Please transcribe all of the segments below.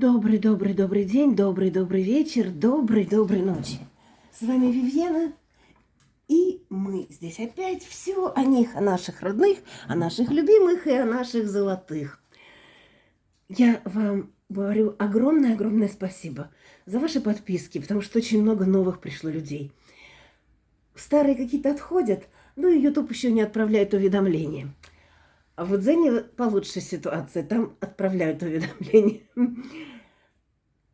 Добрый день, добрый вечер, доброй ночи. С вами Вивьена, и мы здесь опять все о них, о наших родных, о наших любимых и о наших золотых. Я вам говорю огромное спасибо за ваши подписки, потому что очень много новых пришло людей. Старые какие-то отходят, но и YouTube еще не отправляет уведомления. А вот Зене получше ситуация, там отправляют уведомления.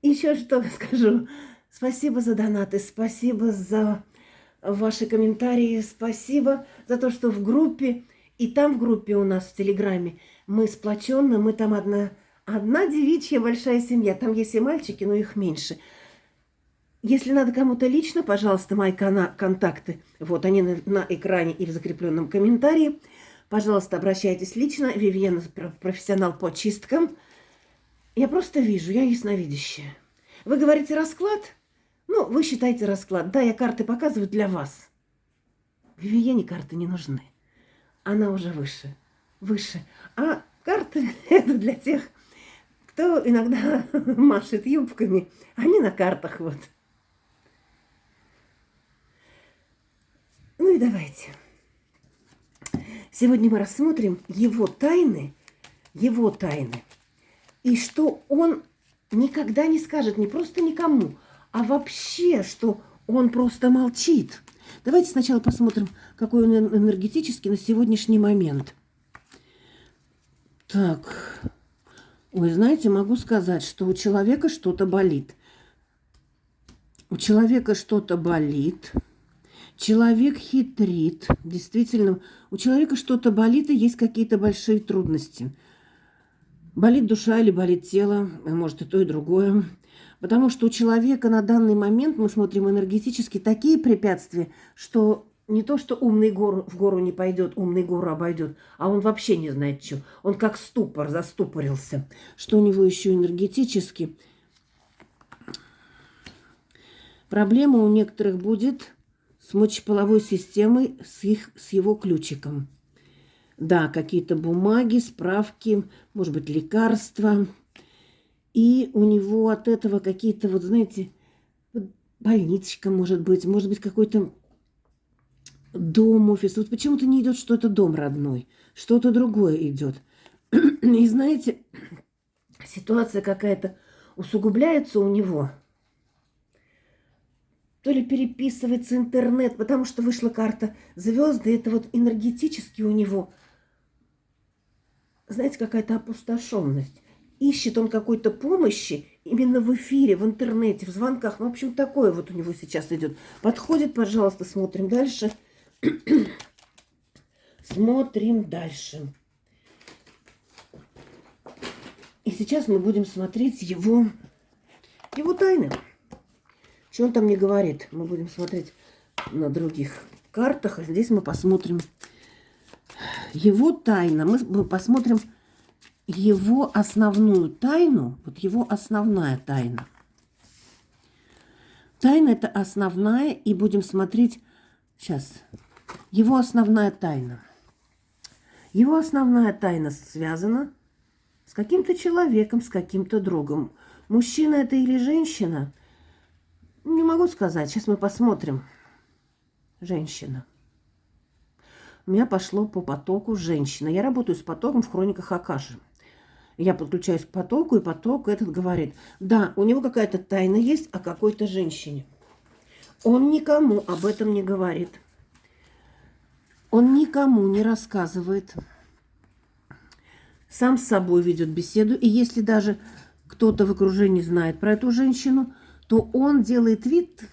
Еще что скажу. Спасибо за донаты, спасибо за ваши комментарии, спасибо за то, что в группе, и там в группе у нас в Телеграме, мы сплоченны, мы там одна девичья большая семья, там есть и мальчики, но их меньше. Если надо кому-то лично, пожалуйста, мои контакты, вот они на экране и в закрепленном комментарии. Пожалуйста, обращайтесь лично. Вивьена профессионал по чисткам. Я просто вижу, я ясновидящая. Вы говорите расклад? Ну, вы считаете расклад. Да, я карты показываю для вас. Вивьене карты не нужны. Она уже выше. Выше. А карты это для тех, кто иногда машет юбками. Они на картах вот. Ну и давайте. Сегодня мы рассмотрим его тайны, и что он никогда не скажет не просто никому, а вообще, что он просто молчит. Давайте сначала посмотрим, какой он энергетический на сегодняшний момент. Так, ой, знаете, могу сказать, что у человека что-то болит. У человека что-то болит. Человек хитрит. Действительно, у человека что-то болит, и есть какие-то большие трудности. Болит душа или болит тело, может и то, и другое. Потому что у человека на данный момент, мы смотрим энергетически, такие препятствия, что не то, что умный в гору не пойдет, умный гору обойдет, а он вообще не знает, что. Он как ступор, заступорился. Что у него еще энергетически? Проблема у некоторых будет с мочеполовой системой, с его ключиком. Да, какие-то бумаги, справки, может быть, лекарства. И у него от этого какие-то, вот знаете, больничка, может быть какой-то дом, офис. Вот почему-то не идет, что это дом родной, что-то другое идет. И знаете, ситуация какая-то усугубляется у него. То ли переписывается интернет, потому что вышла карта звезды, это вот энергетически у него, знаете, какая-то опустошенность. Ищет он какой-то помощи именно в эфире, в интернете, в звонках. Ну, в общем, такое вот у него сейчас идет. Подходит, пожалуйста, смотрим дальше. Смотрим дальше. И сейчас мы будем смотреть его тайны. Что он там не говорит? Мы будем смотреть на других картах. А здесь мы посмотрим его тайна. Мы посмотрим его основную тайну. Вот его основная тайна. Тайна это основная. И будем смотреть сейчас. Его основная тайна. Его основная тайна связана с каким-то человеком, с каким-то другом. Мужчина это или женщина? Не могу сказать. Сейчас мы посмотрим. Женщина. У меня пошло по потоку женщина. Я работаю с потоком в хрониках Акаши. Я подключаюсь к потоку, и поток этот говорит. Да, у него какая-то тайна есть о какой-то женщине. Он никому об этом не говорит. Он никому не рассказывает. Сам с собой ведет беседу. И если даже кто-то в окружении знает про эту женщину, то он делает вид,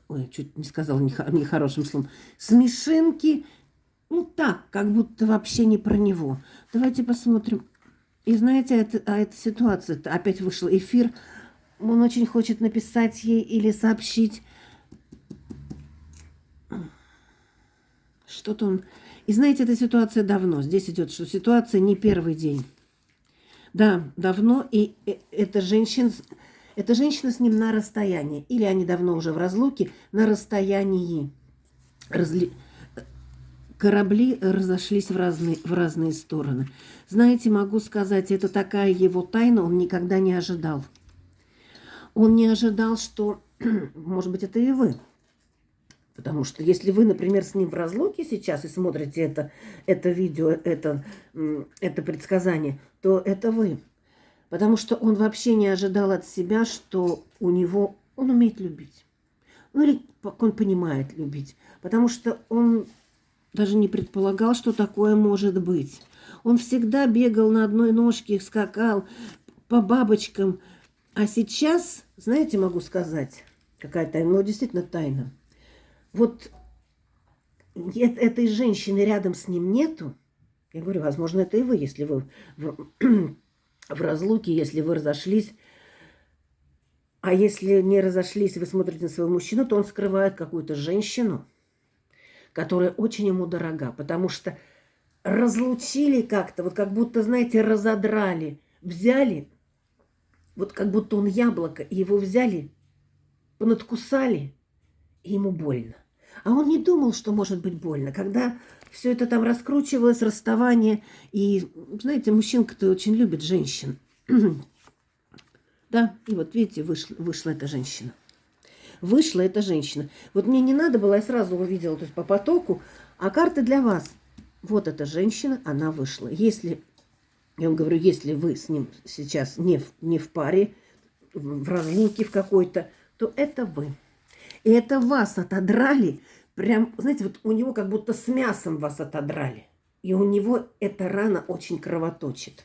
ой, чуть не сказала нехорошим словом, смешинки, ну так, как будто вообще не про него. Давайте посмотрим. И знаете, эта ситуация, опять вышел эфир, он очень хочет написать ей или сообщить. Что-то он... И знаете, эта ситуация давно. Здесь идет, что ситуация не первый день. Да, давно, и эта женщина с ним на расстоянии. Или они давно уже в разлуке, на расстоянии. корабли разошлись в разные стороны. Знаете, могу сказать, это такая его тайна, он никогда не ожидал. Он не ожидал, что, может быть, это и вы. Потому что если вы, например, с ним в разлуке сейчас и смотрите это видео, это предсказание, то это вы. Потому что он вообще не ожидал от себя, что он умеет любить. Ну, или он понимает любить. Потому что он даже не предполагал, что такое может быть. Он всегда бегал на одной ножке, скакал по бабочкам. А сейчас, знаете, могу сказать, какая тайна, ну, действительно тайна. Вот этой женщины рядом с ним нету. Я говорю, возможно, это и вы, если вы в разлуке, если вы разошлись. А если не разошлись, вы смотрите на своего мужчину, то он скрывает какую-то женщину, которая очень ему дорога, потому что разлучили как-то, вот как будто, знаете, разодрали, взяли, вот как будто он яблоко, и его взяли, понадкусали, и ему больно. А он не думал, что может быть больно. Когда все это там раскручивалось, расставание, и, знаете, мужчинка-то очень любит женщин. Да, и вот видите, вышла эта женщина. Вышла эта женщина. Вот мне не надо было, я сразу увидела, то есть по потоку, а карты для вас. Вот эта женщина, она вышла. Если, я вам говорю, если вы с ним сейчас не в паре, в разлуке в какой-то, то это вы. И это вас отодрали, прям, знаете, вот у него как будто с мясом вас отодрали. И у него эта рана очень кровоточит.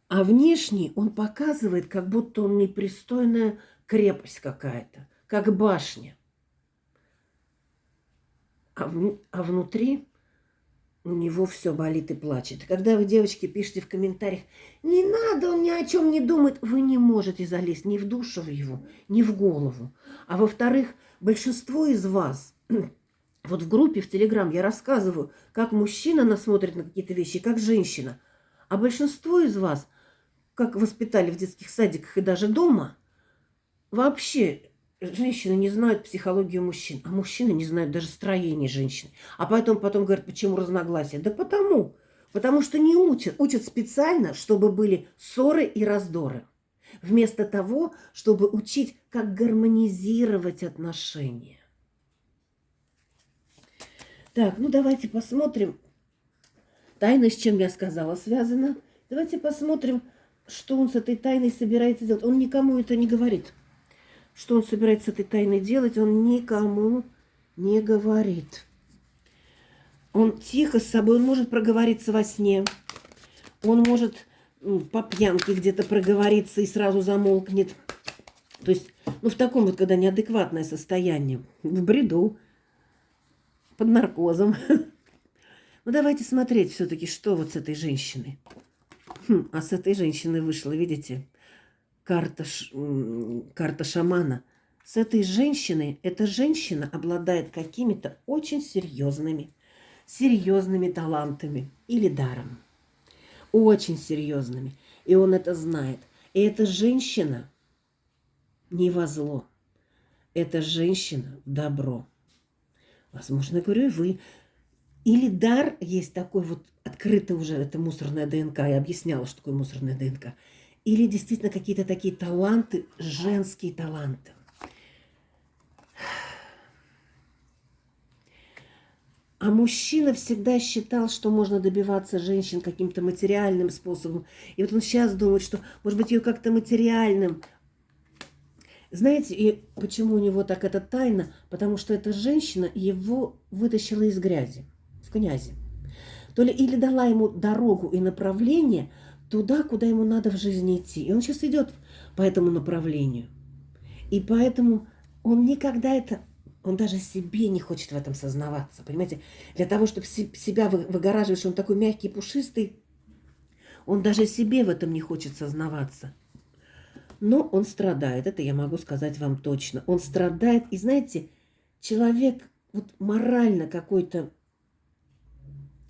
А внешне он показывает, как будто он непристойная крепость какая-то, как башня. А внутри у него все болит и плачет. Когда вы, девочки, пишете в комментариях, не надо, он ни о чем не думает, вы не можете залезть ни в душу его, ни в голову. А во-вторых, большинство из вас, вот в группе, в Телеграм я рассказываю, как мужчина смотрит на какие-то вещи, как женщина. А большинство из вас, как воспитали в детских садиках и даже дома, вообще женщины не знают психологию мужчин, а мужчины не знают даже строение женщины. А поэтому потом говорят, почему разногласия? Да потому что не учат. Учат специально, чтобы были ссоры и раздоры. Вместо того, чтобы учить, как гармонизировать отношения. Так, ну давайте посмотрим. Тайна, с чем я сказала, связана. Давайте посмотрим, что он с этой тайной собирается делать. Он никому это не говорит. Что он собирается с этой тайной делать, он никому не говорит. Он тихо с собой, он может проговориться во сне. Он может по пьянке где-то проговориться и сразу замолкнет. То есть, в таком вот, когда неадекватное состояние, в бреду, под наркозом. Ну, давайте смотреть все-таки, что вот с этой женщиной. А с этой женщиной вышла, видите, карта шамана. С этой женщиной, эта женщина обладает какими-то очень серьезными талантами или даром. Очень серьезными. И он это знает. И эта женщина не во зло. Эта женщина в добро. Возможно, я говорю, и вы. Или дар есть такой вот, открытый уже, это мусорная ДНК. Я объясняла, что такое мусорная ДНК. Или действительно какие-то такие таланты, женские таланты. А мужчина всегда считал, что можно добиваться женщин каким-то материальным способом. И вот он сейчас думает, что, может быть, ее как-то материальным. Знаете, и почему у него так это тайна? Потому что эта женщина его вытащила из грязи, в князи. То ли или дала ему дорогу и направление туда, куда ему надо в жизни идти. И он сейчас идет по этому направлению. И поэтому он никогда он даже себе не хочет в этом сознаваться. Понимаете, для того, чтобы себя выгораживать, что он такой мягкий, пушистый, он даже себе в этом не хочет сознаваться. Но он страдает, это я могу сказать вам точно. Он страдает, и знаете, человек вот морально какой-то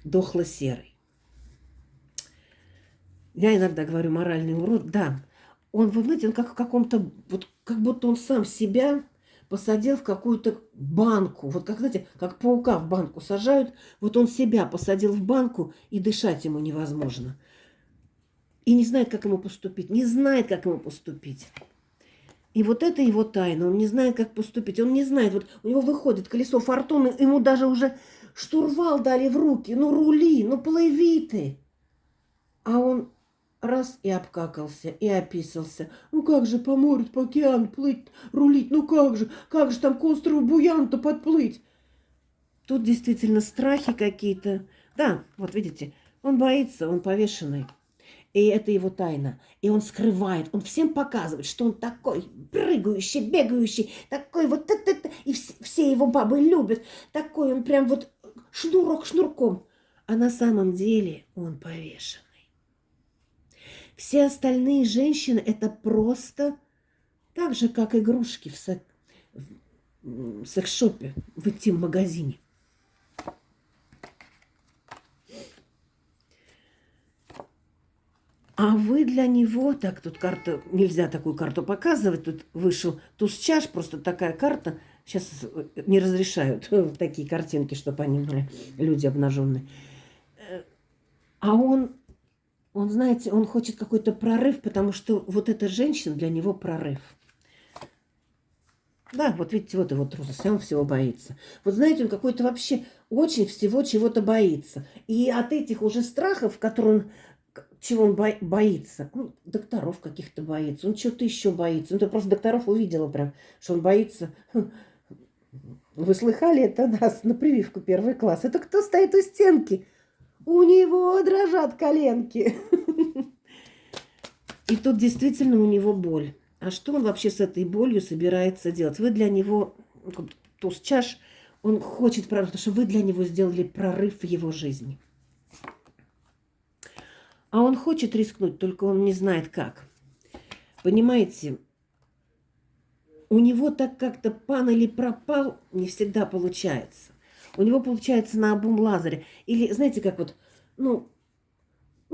дохло-серый. Я иногда говорю моральный урод, да. Он, вы знаете, он как в каком-то, вот как будто он сам себя посадил в какую-то банку. Вот как, знаете, как паука в банку сажают, вот он себя посадил в банку, и дышать ему невозможно. И не знает, как ему поступить. Не знает, как ему поступить. И вот это его тайна. Он не знает, как поступить. Он не знает. Вот у него выходит колесо фортуны, ему даже уже штурвал дали в руки. Ну, рули, ну, плыви ты. А он раз и обкакался, и описался. Ну, как же по морю, по океану плыть, рулить? Ну, как же там к острову Буян-то подплыть? Тут действительно страхи какие-то. Да, вот видите, он боится, он повешенный. И это его тайна. И он скрывает, он всем показывает, что он такой прыгающий, бегающий, такой вот это. И все его бабы любят. Такой он прям вот шнурок шнурком. А на самом деле он повешенный. Все остальные женщины это просто так же, как игрушки в секс-шопе, в интим-магазине. А вы для него, так тут карта, нельзя такую карту показывать, тут вышел туз чаш, просто такая карта, сейчас не разрешают такие картинки, чтобы они были, люди обнаженные. А он, знаете, он хочет какой-то прорыв, потому что вот эта женщина для него прорыв. Да, вот видите, вот его трусость, он всего боится. Вот знаете, он какой-то вообще очень всего чего-то боится. И от этих уже страхов, чего он боится, ну, докторов каких-то боится, он чего-то еще боится. Ну, ты просто докторов увидела прям, что он боится. Вы слыхали это нас на прививку 1 класс? Это кто стоит у стенки? У него дрожат коленки. И тут действительно у него боль. А что он вообще с этой болью собирается делать? Вы для него, туз чаш, он хочет прорыв, потому что вы для него сделали прорыв в его жизни. А он хочет рискнуть, только он не знает как. Понимаете, у него так как-то пан или пропал не всегда получается. У него получается наобум лазаря. Или, знаете, как вот, ну,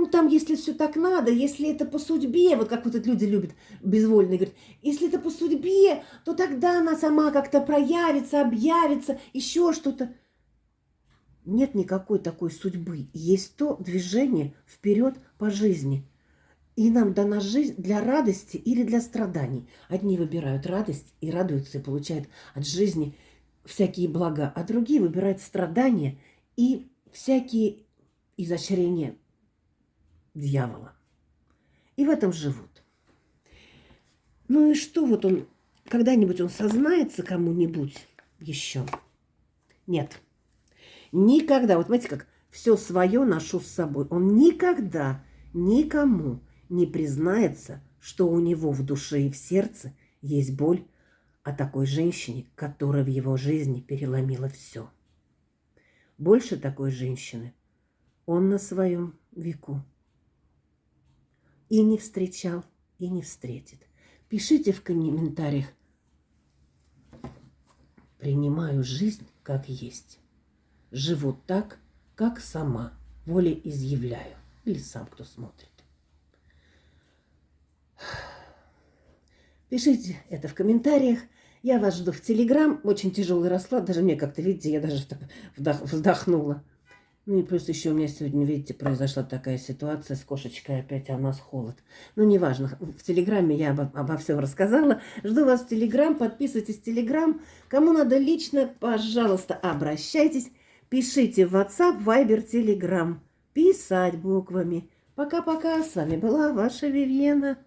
там, если все так надо, если это по судьбе, вот как вот это люди любят безвольные, говорят, если это по судьбе, то тогда она сама как-то проявится, объявится, еще что-то. Нет никакой такой судьбы. Есть то движение вперед по жизни. И нам дана жизнь для радости или для страданий. Одни выбирают радость и радуются, и получают от жизни всякие блага, а другие выбирают страдания и всякие изощрения дьявола. И в этом живут. Ну и что, вот он, когда-нибудь он сознается кому-нибудь еще? Нет. Никогда, вот знаете, как все свое ношу с собой. Он никогда никому не признается, что у него в душе и в сердце есть боль о такой женщине, которая в его жизни переломила все. Больше такой женщины он на своем веку и не встречал, и не встретит. Пишите в комментариях. Принимаю жизнь как есть. Живу так, как сама, волеизъявляю. Или сам, кто смотрит. Пишите это в комментариях. Я вас жду в Телеграм. Очень тяжелый расклад. Даже мне как-то, видите, я даже вздохнула. Ну и плюс еще у меня сегодня, видите, произошла такая ситуация с кошечкой опять, а у нас холод. Ну, неважно, в Телеграме я обо всем рассказала. Жду вас в Телеграм, подписывайтесь в Телеграм. Кому надо лично, пожалуйста, обращайтесь. Пишите в WhatsApp, Viber, Telegram. Писать буквами. Пока-пока. С вами была ваша Вивьена.